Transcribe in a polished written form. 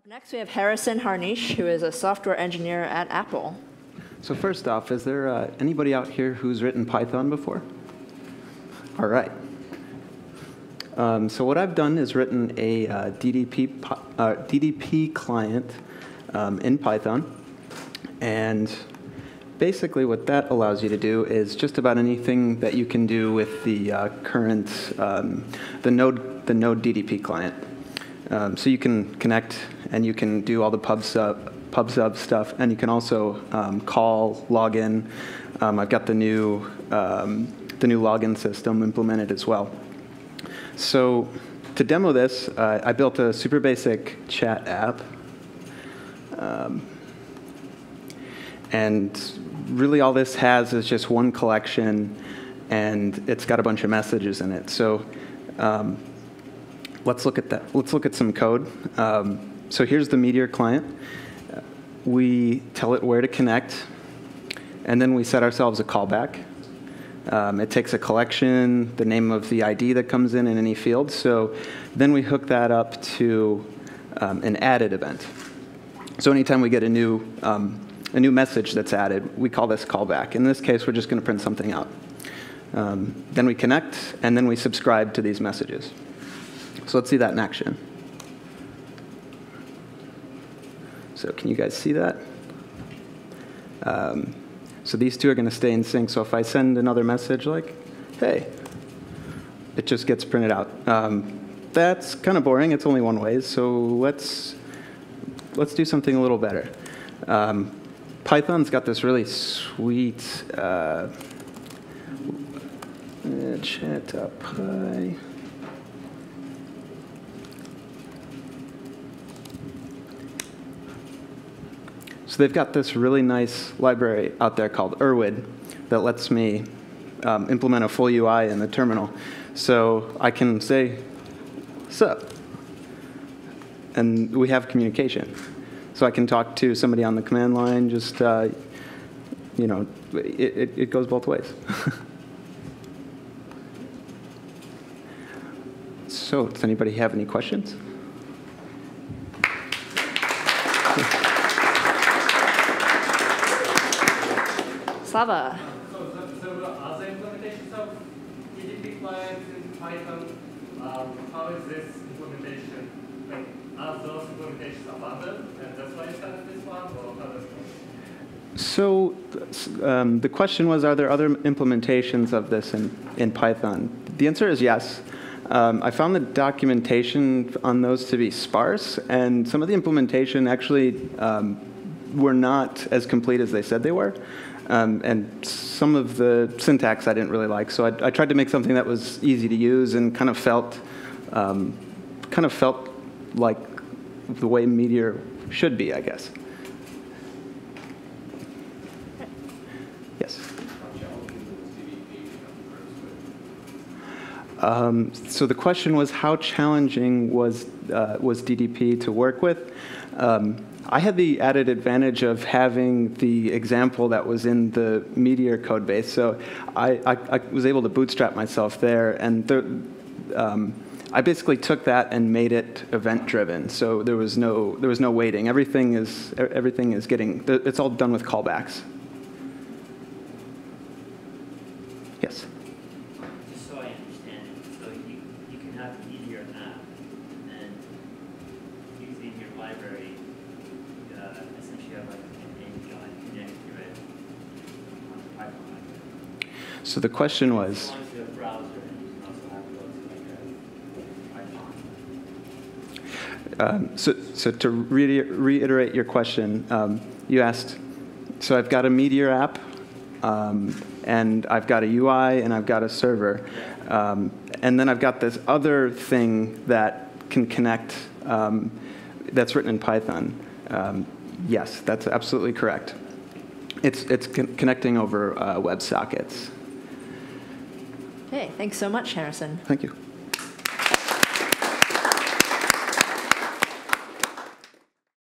Next, we have Harrison Harnisch, who is a software engineer at Apple. So first off, is there anybody out here who's written Python before? All right. So what I've done is written a DDP client in Python. And basically what that allows you to do is just about anything that you can do with the current, the Node DDP client. So you can connect and you can do all the pub/sub stuff, and you can also call, log in. I've got the new login system implemented as well. So to demo this, I built a super basic chat app. And really all this has is just one collection, and it's got a bunch of messages in it. So let's look at that. Let's look at some code. So here's the Meteor client. We tell it where to connect, and then we set ourselves a callback. It takes a collection, the name of the ID that comes in any field. So then we hook that up to an added event. So anytime we get a new message that's added, we call this callback. In this case, we're just going to print something out. Then we connect, and then we subscribe to these messages. So let's see that in action. So can you guys see that? So these two are going to stay in sync. So if I send another message like, hey, it just gets printed out. That's kind of boring. It's only one way. So let's do something a little better. Python's got this really sweet chat.py. So they've got this really nice library out there called Erwid that lets me implement a full UI in the terminal. So I can say, sup, and we have communication. So I can talk to somebody on the command line, just, you know, it goes both ways. So does anybody have any questions? Slava. So are the implementations of DDP clients in Python, how is this implementation? Like, are those implementations abandoned, and that's why you started this one, or how does it work? So the question was, are there other implementations of this in Python? The answer is yes. I found the documentation on those to be sparse, and some of the implementation actually were not as complete as they said they were. And some of the syntax I didn't really like, so I tried to make something that was easy to use and kind of felt like the way Meteor should be, I guess. Yes. So the question was, how challenging was DDP to work with? I had the added advantage of having the example that was in the Meteor code base, so I was able to bootstrap myself there, and I basically took that and made it event-driven. So there was no waiting. Everything is getting. It's all done with callbacks. Yes. Just so I understand it, so you can have a Meteor app, and using your library, essentially have like an API connect to it on the Python library. So the question If was. you want to do a browser, and you can also have it go to like a Python. So to reiterate your question, you asked, so I've got a Meteor app, and I've got a UI, and I've got a server. And then I've got this other thing that can connect that's written in Python. Yes, that's absolutely correct. It's connecting over WebSockets. Okay, thanks so much, Harrison. Thank you.